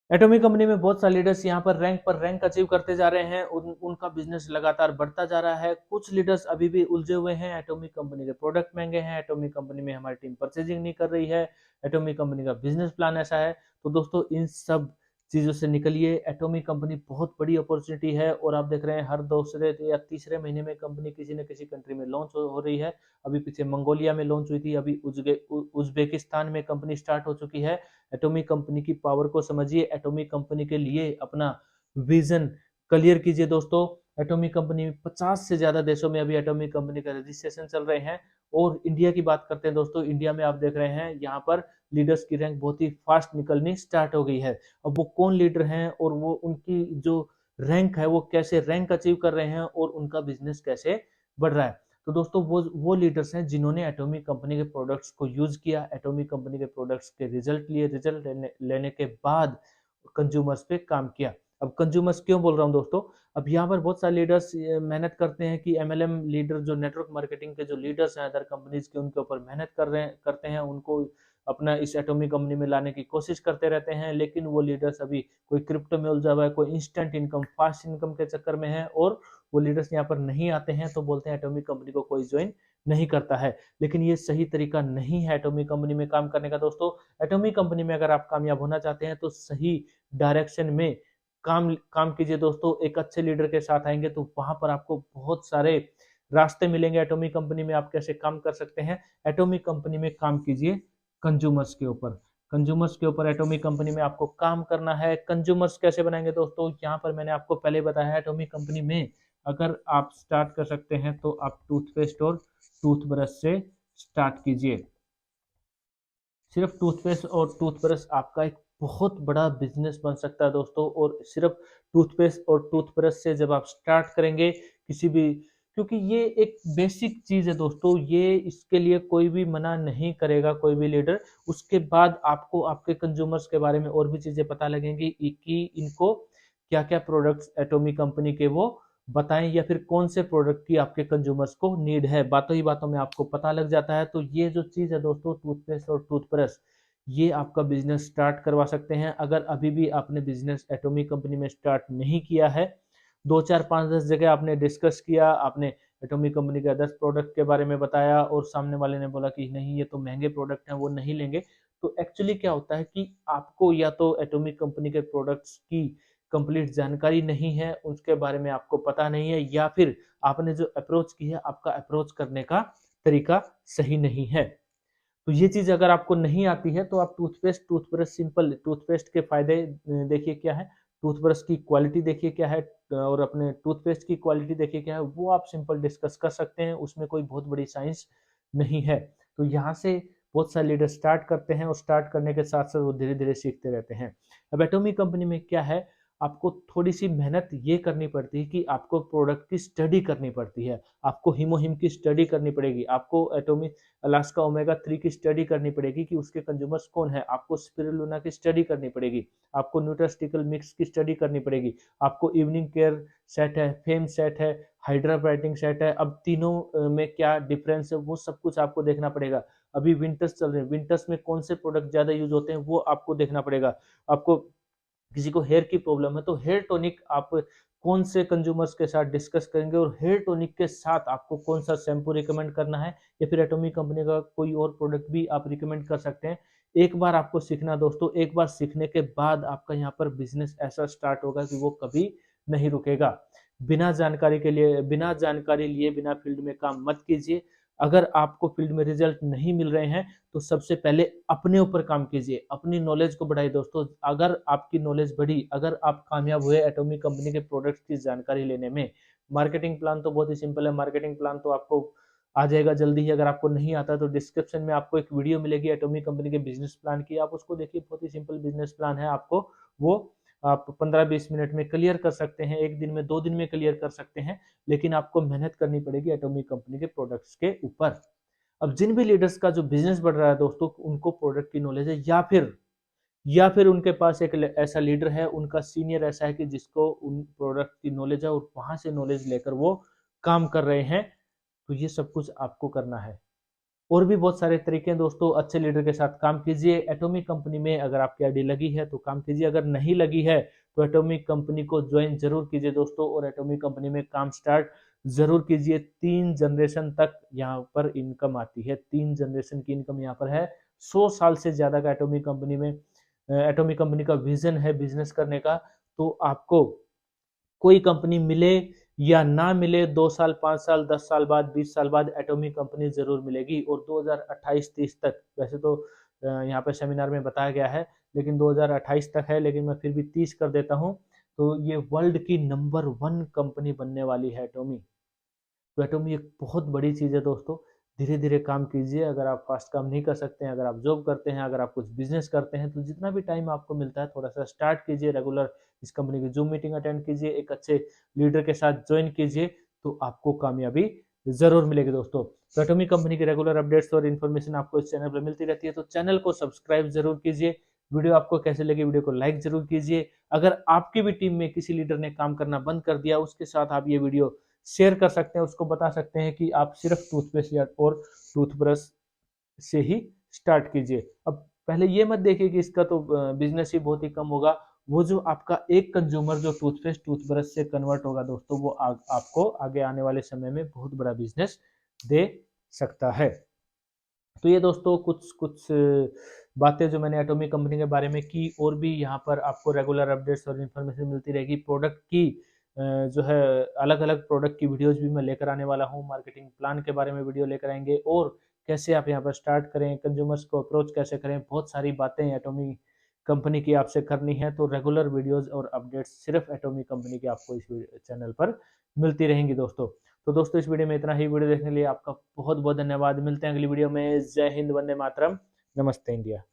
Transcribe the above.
Atomic company में बहुत सारे लीडर्स यहाँ पर रैंक अचीव करते जा रहे हैं। उनका बिजनेस लगातार बढ़ता जा रहा है। कुछ लीडर्स अभी भी उलझे हुए हैं, एटॉमिक कंपनी के प्रोडक्ट महंगे हैं, एटॉमिक कंपनी में हमारी टीम परचेजिंग नहीं कर रही है, एटॉमिक कंपनी का बिजनेस प्लान ऐसा है। तो दोस्तों इन सब चीजों से निकलिए। एटॉमिक कंपनी बहुत बड़ी अपॉर्चुनिटी है और आप देख रहे हैं हर दूसरे या तीसरे महीने में कंपनी किसी न किसी कंट्री में लॉन्च हो रही है। अभी पीछे मंगोलिया में लॉन्च हुई थी, अभी उज्बेकिस्तान में कंपनी स्टार्ट हो चुकी है। एटॉमिक कंपनी की पावर को समझिए, एटॉमिक कंपनी के लिए अपना विजन क्लियर कीजिए दोस्तों। एटॉमिक कंपनी 50 से ज्यादा देशों में अभी एटॉमिक कंपनी का रजिस्ट्रेशन चल रहे हैं। और इंडिया की बात करते हैं दोस्तों, इंडिया में आप देख रहे हैं यहाँ पर लीडर्स की रैंक बहुत ही फास्ट निकलनी स्टार्ट हो गई है। अब वो कौन लीडर हैं और वो उनकी जो रैंक है वो कैसे रैंक अचीव कर रहे हैं और उनका बिजनेस कैसे बढ़ रहा है। तो दोस्तों वो लीडर्स हैं जिन्होंने एटॉमिक कंपनी के प्रोडक्ट्स को यूज किया, एटॉमिक कंपनी के प्रोडक्ट्स के रिजल्ट लिए, रिजल्ट लेने के बाद कंज्यूमर्स पे काम किया। अब कंज्यूमर्स क्यों बोल रहा हूँ दोस्तों, अब यहाँ पर बहुत सारे लीडर्स मेहनत करते हैं कि एमएलएम लीडर जो नेटवर्क मार्केटिंग के जो लीडर्स हैं अदर कंपनीज के, उनके ऊपर मेहनत करते हैं, उनको अपना इस एटॉमिक कंपनी में लाने की कोशिश करते रहते हैं। लेकिन वो लीडर्स अभी कोई क्रिप्टो में उलझा हुआ है, कोई इंस्टेंट इनकम फास्ट इनकम के चक्कर में है और वो लीडर्स यहाँ पर नहीं आते हैं। तो बोलते हैं एटॉमिक कंपनी को कोई ज्वाइन नहीं करता है। लेकिन ये सही तरीका नहीं है एटॉमिक कंपनी में काम करने का दोस्तों। एटॉमिक कंपनी में अगर आप कामयाब होना चाहते हैं तो सही डायरेक्शन में काम काम कीजिए दोस्तों। एक अच्छे लीडर के साथ आएंगे तो वहां पर आपको बहुत सारे रास्ते मिलेंगे। एटॉमिक कंपनी में आप कैसे काम कर सकते हैं, एटॉमिक कंपनी में काम कीजिए कंज्यूमर्स के ऊपर। कंज्यूमर्स के ऊपर एटॉमिक कंपनी में आपको काम करना है। कंज्यूमर्स कैसे बनाएंगे दोस्तों, यहाँ पर मैंने आपको पहले बताया है। एटॉमिक कंपनी में अगर आप स्टार्ट कर सकते हैं तो आप टूथपेस्ट और टूथब्रश से स्टार्ट कीजिए। सिर्फ टूथपेस्ट और टूथब्रश आपका एक बहुत बड़ा बिजनेस बन सकता है दोस्तों। और सिर्फ टूथपेस्ट और टूथब्रश से जब आप स्टार्ट करेंगे किसी भी, क्योंकि ये एक बेसिक चीज है दोस्तों, ये इसके लिए कोई भी मना नहीं करेगा, कोई भी लीडर। उसके बाद आपको आपके कंज्यूमर्स के बारे में और भी चीजें पता लगेंगी कि इनको क्या क्या प्रोडक्ट्स एटॉमिक कंपनी के वो बताएं या फिर कौन से प्रोडक्ट की आपके कंज्यूमर्स को नीड है, बातों ही बातों में आपको पता लग जाता है। तो ये जो चीज है दोस्तों, टूथपेस्ट और टूथब्रश, ये आपका बिजनेस स्टार्ट करवा सकते हैं। अगर अभी भी आपने बिजनेस एटॉमिक कंपनी में स्टार्ट नहीं किया है, 2 4 5 10 जगह आपने डिस्कस किया, आपने एटॉमिक कंपनी के 10 प्रोडक्ट के बारे में बताया और सामने वाले ने बोला कि नहीं ये तो महंगे प्रोडक्ट हैं वो नहीं लेंगे। तो एक्चुअली क्या होता है कि आपको या तो एटॉमिक कंपनी के प्रोडक्ट्स की कंप्लीट जानकारी नहीं है, उसके बारे में आपको पता नहीं है, या फिर आपने जो अप्रोच की है आपका अप्रोच करने का तरीका सही नहीं है। तो ये चीज अगर आपको नहीं आती है तो आप टूथपेस्ट टूथब्रश, सिंपल टूथपेस्ट के फायदे देखिए क्या है, टूथब्रश की क्वालिटी देखिए क्या है और अपने टूथपेस्ट की क्वालिटी देखिए क्या है, वो आप सिंपल डिस्कस कर सकते हैं। उसमें कोई बहुत बड़ी साइंस नहीं है। तो यहाँ से बहुत सारे लीडर स्टार्ट करते हैं और स्टार्ट करने के साथ साथ वो धीरे धीरे सीखते रहते हैं। अब एटॉमिक कंपनी में क्या है, आपको थोड़ी सी मेहनत ये करनी पड़ती है कि आपको प्रोडक्ट की स्टडी करनी पड़ती है। आपको हिमोहिम की स्टडी करनी पड़ेगी, आपको एटॉमिक अलास्का ओमेगा 3 की स्टडी करनी पड़ेगी कि उसके कंज्यूमर्स कौन है, आपको स्पिरुलिना की स्टडी करनी पड़ेगी, आपको न्यूट्रास्टिकल मिक्स की स्टडी करनी पड़ेगी, आपको इवनिंग केयर सेट है, फेम सेट है, हाइड्रा ब्राइटिंग सेट है, अब तीनों में क्या डिफरेंस है वो सब कुछ आपको देखना पड़ेगा। अभी विंटर्स चल रहे हैं, विंटर्स में कौन से प्रोडक्ट ज्यादा यूज होते हैं वो आपको देखना पड़ेगा। आपको किसी को हेयर की प्रॉब्लम है तो हेयर टॉनिक आप कौन से कंज्यूमर्स के साथ डिस्कस करेंगे और हेयर टॉनिक के साथ आपको कौन सा शैम्पू रिकमेंड करना है, या फिर एटॉमिक कंपनी का कोई और प्रोडक्ट भी आप रिकमेंड कर सकते हैं। एक बार आपको सीखना दोस्तों, एक बार सीखने के बाद आपका यहाँ पर बिजनेस ऐसा स्टार्ट होगा कि वो कभी नहीं रुकेगा। बिना जानकारी लिए बिना फील्ड में काम मत कीजिए। अगर आपको फील्ड में रिजल्ट नहीं मिल रहे हैं तो सबसे पहले अपने ऊपर काम कीजिए, अपनी नॉलेज को बढ़ाइए दोस्तों। अगर आपकी नॉलेज बढ़ी, अगर आप कामयाब हुए एटॉमिक कंपनी के प्रोडक्ट्स की जानकारी लेने में, मार्केटिंग प्लान तो बहुत ही सिंपल है, मार्केटिंग प्लान तो आपको आ जाएगा जल्दी ही। अगर आपको नहीं आता तो डिस्क्रिप्शन में आपको एक वीडियो मिलेगी एटॉमिक कंपनी के बिजनेस प्लान की, आप उसको देखिए, बहुत ही सिंपल बिजनेस प्लान है। आपको वो आप 15 20 मिनट में क्लियर कर सकते हैं, एक दिन में 2 दिन में क्लियर कर सकते हैं। लेकिन आपको मेहनत करनी पड़ेगी एटॉमिक कंपनी के प्रोडक्ट्स के ऊपर। अब जिन भी लीडर्स का जो बिजनेस बढ़ रहा है दोस्तों, उनको प्रोडक्ट की नॉलेज है, या फिर उनके पास एक ऐसा लीडर है, उनका सीनियर ऐसा है कि जिसको उन प्रोडक्ट की नॉलेज है और वहां से नॉलेज लेकर वो काम कर रहे हैं। तो ये सब कुछ आपको करना है। और भी बहुत सारे तरीके हैं दोस्तों, अच्छे लीडर के साथ काम कीजिए। एटॉमिक कंपनी में अगर आपकी आईडी लगी है तो काम कीजिए, अगर नहीं लगी है तो एटॉमिक कंपनी को ज्वाइन जरूर कीजिए दोस्तों, और एटॉमिक कंपनी में काम स्टार्ट जरूर कीजिए। 3 जनरेशन तक यहाँ पर इनकम आती है, 3 जनरेशन की इनकम यहाँ पर है। 100 साल से ज्यादा का एटॉमिक कंपनी में, एटॉमिक कंपनी का विजन है बिजनेस करने का। तो आपको कोई कंपनी मिले या ना मिले, 2 साल, 5 साल, 10 साल बाद, 20 साल बाद एटॉमिक कंपनी जरूर मिलेगी। और 2028-30 तक, वैसे तो यहाँ पे सेमिनार में बताया गया है, लेकिन 2028 तक है, लेकिन मैं फिर भी 30 कर देता हूँ। तो ये वर्ल्ड की नंबर 1 कंपनी बनने वाली है एटॉमी। तो एटॉमी एक बहुत बड़ी चीज़ है दोस्तों। धीरे धीरे काम कीजिए, अगर आप फास्ट काम नहीं कर सकते हैं, अगर आप जॉब करते हैं, अगर आप कुछ बिजनेस करते हैं, तो जितना भी टाइम आपको मिलता है थोड़ा सा स्टार्ट कीजिए, रेगुलर इस कंपनी की जूम मीटिंग अटेंड कीजिए, एक अच्छे लीडर के साथ ज्वाइन कीजिए, तो आपको कामयाबी जरूर मिलेगी दोस्तों। तो एटॉमी कंपनी की रेगुलर अपडेट्स और इन्फॉर्मेशन आपको इस चैनल पर मिलती रहती है, तो चैनल को सब्सक्राइब जरूर कीजिए। वीडियो आपको कैसे लगी, वीडियो को लाइक जरूर कीजिए। अगर आपकी भी टीम में किसी लीडर ने काम करना बंद कर दिया, उसके साथ आप ये वीडियो शेयर कर सकते हैं, उसको बता सकते हैं कि आप सिर्फ टूथपेस्ट या और टूथब्रश से ही स्टार्ट कीजिए। अब पहले ये मत देखिए कि इसका तो बिजनेस ही बहुत ही कम होगा। वो जो आपका एक कंज्यूमर जो टूथपेस्ट टूथब्रश से कन्वर्ट होगा दोस्तों, वो आपको आगे आने वाले समय में बहुत बड़ा बिजनेस दे सकता है। तो ये दोस्तों कुछ कुछ बातें जो मैंने एटॉमिक कंपनी के बारे में की, और भी यहाँ पर आपको रेगुलर अपडेट्स और इन्फॉर्मेशन मिलती रहेगी। प्रोडक्ट की जो है अलग अलग प्रोडक्ट की वीडियोज भी मैं लेकर आने वाला हूँ, मार्केटिंग प्लान के बारे में वीडियो लेकर आएंगे, और कैसे आप यहाँ पर स्टार्ट करें, कंज्यूमर्स को अप्रोच कैसे करें, बहुत सारी बातें एटॉमिक कंपनी की आपसे करनी है। तो रेगुलर वीडियोज और अपडेट्स सिर्फ एटॉमिक कंपनी की आपको इस चैनल पर मिलती रहेंगी दोस्तों। तो दोस्तों इस वीडियो में इतना ही। वीडियो देखने के लिए आपका बहुत बहुत धन्यवाद। मिलते हैं अगली वीडियो में। जय हिंद, वंदे मातरम, नमस्ते इंडिया।